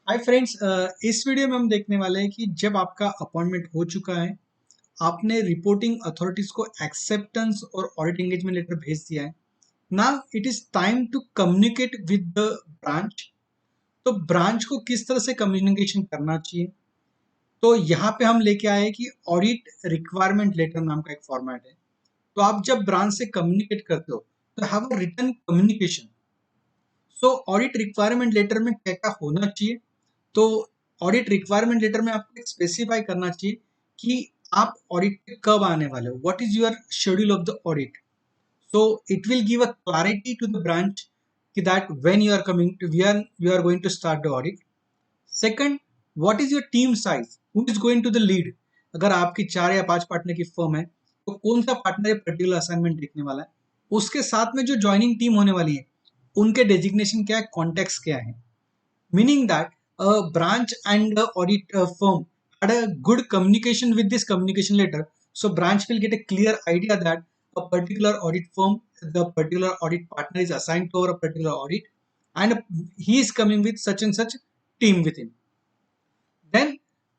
Hi friends, इस video में हम देखने वाले हैं कि जब आपका अपॉइंटमेंट हो चुका है, आपने रिपोर्टिंग अथॉरिटीज को एक्सेप्टेंस और ऑडिट एंगेजमेंट लेटर भेज दिया है। Now it is time to communicate with the branch. तो ब्रांच को किस तरह से कम्युनिकेशन करना चाहिए, तो यहाँ पे हम लेके आए हैं कि ऑडिट रिक्वायरमेंट लेटर नाम का एक फॉर्मेट है। तो आप जब ब्रांच से कम्युनिकेट करते हो तो have a written communication. So audit requirement letter में क्या क्या होना चाहिए, तो ऑडिट रिक्वायरमेंट लेटर में आपको एक स्पेसिफाई करना चाहिए कि आप ऑडिट पे कब आने वाले हो, what is your schedule of the audit. So it will give a clarity to the branch कि that when you are coming to you are going to start the audit. Second, what is your team size, who is going to the lead. अगर आपकी 4 या 5 partner की firm है तो कौन सा partner ये पर्टिकुलर असाइनमेंट देखने वाला है। उसके साथ में जो ज्वाइनिंग टीम होने वाली है उनके डेजिग्नेशन क्या है, कॉन्टेक्ट क्या है। Meaning that a branch and a audit firm had a good communication with this communication letter. So branch will get a clear idea that a particular audit firm, the particular audit partner is assigned to a particular audit, and he is coming with such and such team with him. Then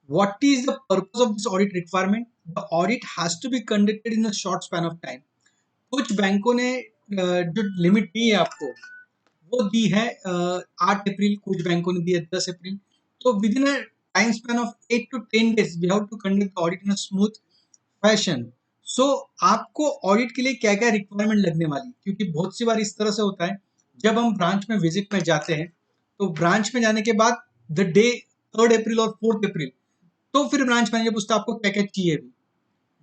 what is the purpose of this audit requirement? The audit has to be conducted in a short span of time. कुछ बैंकों ने जो limit दी है आपको वो दी है 8 अप्रैल, कुछ बैंकों ने दी है 10 अप्रैल। तो within a time span of 8 to 10 days we have to conduct audit in a smooth fashion. So आपको ऑडिट के लिए क्या क्या रिक्वायरमेंट लगने वाली, क्योंकि बहुत सी बार इस तरह से होता है जब हम ब्रांच में विजिट में जाते हैं तो ब्रांच में जाने के बाद द डे 3 अप्रैल और 4 अप्रैल, तो फिर ब्रांच मैनेजर पूछता है आपको क्या क्या चाहिए।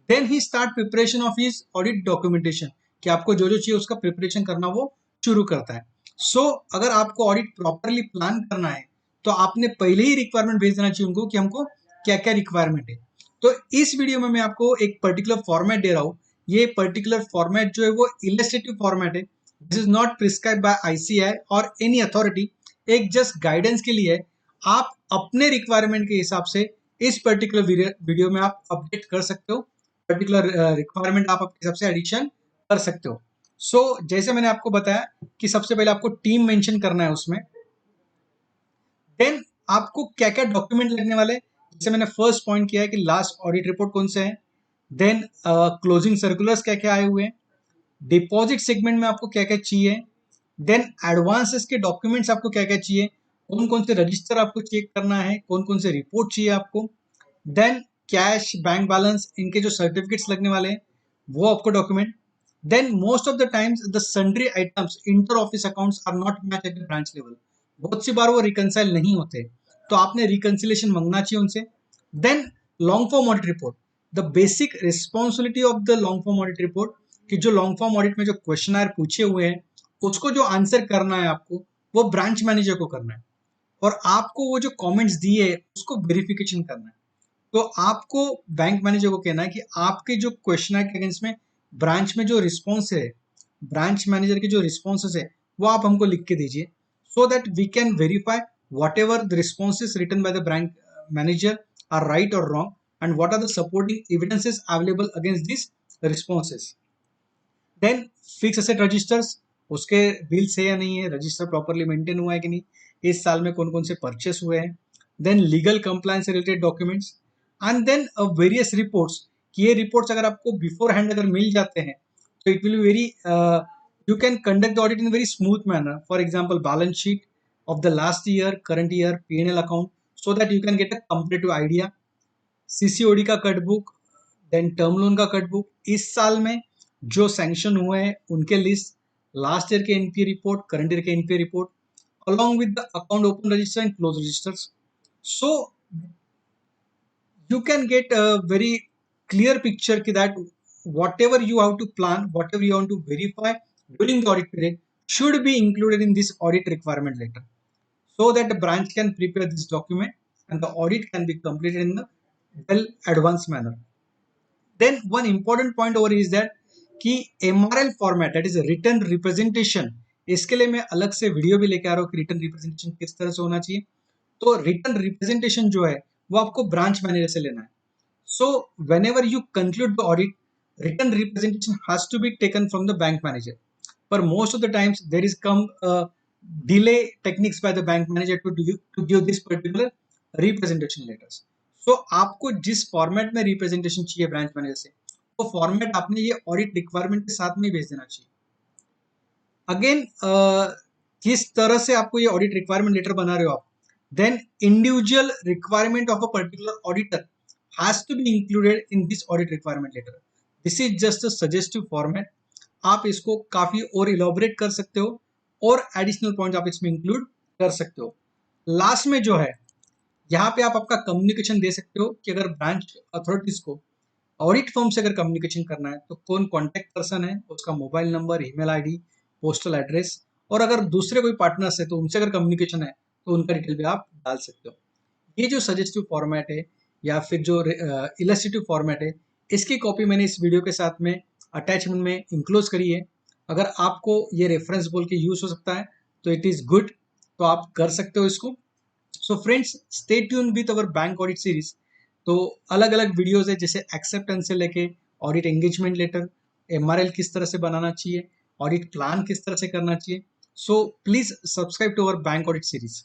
देन ही start preparation of his audit documentation, कि आपको जो जो चाहिए उसका प्रिपरेशन करना वो शुरू करता है। सो अगर आपको ऑडिट प्रॉपरली प्लान करना है तो आपने पहले ही रिक्वायरमेंट भेज देना चाहिए उनको कि हमको क्या क्या रिक्वायरमेंट है। तो इस वीडियो में मैं आपको एक पर्टिकुलर फॉर्मेट दे रहा हूँ। ये पर्टिकुलर फॉर्मेट जो है वो इलस्ट्रेटिव फॉर्मेट है। This is not prescribe by ICI और एनी अथॉरिटी, एक जस्ट गाइडेंस के लिए है। आप अपने रिक्वायरमेंट के हिसाब से इस पर्टिकुलर वीडियो में आप अपडेट कर सकते हो, पर्टिकुलर रिक्वायरमेंट आप अपने हिसाब से एडिशन कर सकते हो। जैसे मैंने आपको बताया कि सबसे पहले आपको टीम मेंशन करना है उसमें। देन आपको क्या क्या डॉक्यूमेंट लगने वाले हैं, जैसे मैंने फर्स्ट पॉइंट किया है कि लास्ट ऑडिट रिपोर्ट कौन से है। देन क्लोजिंग सर्कुलर्स क्या क्या आए हुए हैं। डिपॉजिट सेगमेंट में आपको क्या क्या चाहिए। देन एडवांसेस के डॉक्यूमेंट्स आपको क्या क्या चाहिए, कौन कौन से रजिस्टर आपको चेक करना है, कौन कौन से रिपोर्ट चाहिए आपको। देन कैश, बैंक बैलेंस, इनके जो सर्टिफिकेट्स लगने वाले हैं वो आपको document. Then most of the times the sundry items inter office accounts are not match at the branch level. बहुत सी बार वो रिकनसाइल नहीं होते, तो आपने रिकनसिलेशन मंगना चाहिए उनसे। Then long form audit report, the basic responsibility of the long form audit report, कि जो लॉन्ग फॉर्म ऑडिट में जो क्वेश्चन पूछे हुए हैं उसको जो आंसर करना है आपको वो ब्रांच मैनेजर को करना है, और आपको वो जो कमेंट्स दिए उसको वेरिफिकेशन करना है। तो आपको बैंक मैनेजर को कहना है कि आपके जो क्वेश्चन के अगेंस्ट में ब्रांच में जो रिस्पॉन्स है, ब्रांच मैनेजर के जो रिस्पॉन्सेस है वो आप हमको लिख के दीजिए, so that we can verify whatever the responses written by the bank manager are right और wrong, and what are the supporting evidences available against these responses. Then fix asset registers, उसके bills है या नहीं है, register properly maintain हुआ है कि नहीं, इस साल में कौन कौन से परचेस हुए हैं। देन लीगल कंप्लायंस से related documents, and then various reports, कि ये रिपोर्ट्स अगर आपको बिफोर हैंड अगर मिल जाते हैं तो it will be very, you can conduct the audit in very smooth manner. For example balance sheet of the last year, current year, P&L account, so that you can get a completive idea. CCOD का cut book, then term loan का cut book, इस साल में जो sanction हुए हैं उनके list, last year के एनपीए रिपोर्ट, करंट ईयर के NPA report, along with the account open register and close registers. So you can get a very clear picture ki that whatever you have to plan, whatever you want to verify during the audit period should be included in this audit requirement letter, so that the branch can prepare this document and the audit can be completed in a well advanced manner. Then one important point over is that कि MRL format, that is written representation, इसके लिए मैं अलग से video भी लेके आ रहा हूँ कि रिटर्न रिप्रेजेंटेशन किस तरह से होना चाहिए। तो रिटर्न रिप्रेजेंटेशन जो है वो आपको ब्रांच मैनेजर से लेना है। So whenever you conclude the audit, return representation has to be taken from the bank manager, पर most of the times there is come delay techniques by the bank manager to give this particular representation letters. So आपको जिस format में representation चाहिए branch manager से, वो format आपने ये audit requirement के साथ में भेज देना चाहिए. अगेन किस तरह से आपको ये ऑडिट रिक्वायरमेंट लेटर बना रहे हो आप, then individual requirement of a particular auditor has to be included in this audit requirement letter. This is just a suggestive format. आप इसको काफी और इलॉबरेट कर सकते हो और एडिशनल पॉइंट आप इसमें इंक्लूड कर सकते हो. लास्ट में जो है, यहाँ पे आप आपका कम्युनिकेशन दे सकते हो कि अगर ब्रांच अथॉरिटीज को ऑडिट फर्म से अगर कम्युनिकेशन करना है तो कौन कॉन्टेक्ट पर्सन है, उसका mobile number, email ID, postal address, और अगर दूसरे कोई पार्टनर्स है तो उनसे अगर कम्युनिकेशन है तो उनका डिटेल भी आप डाल सकते हो. ये जो सजेस्टिव फॉर्मेट है या फिर जो इलस्ट्रेटिव फॉर्मेट है, इसकी कॉपी मैंने इस वीडियो के साथ में अटैचमेंट में इंक्लोज करी है. अगर आपको ये रेफरेंस बोल के यूज हो सकता है तो इट इज गुड, तो आप कर सकते हो इसको. So friends, stay tune with our bank audit series. तो अलग अलग वीडियोस है, जैसे एक्सेप्टेंस से लेके ऑडिट एंगेजमेंट लेटर, एमआरएल किस तरह से बनाना चाहिए, ऑडिट प्लान किस तरह से करना चाहिए. So please subscribe to our bank audit series.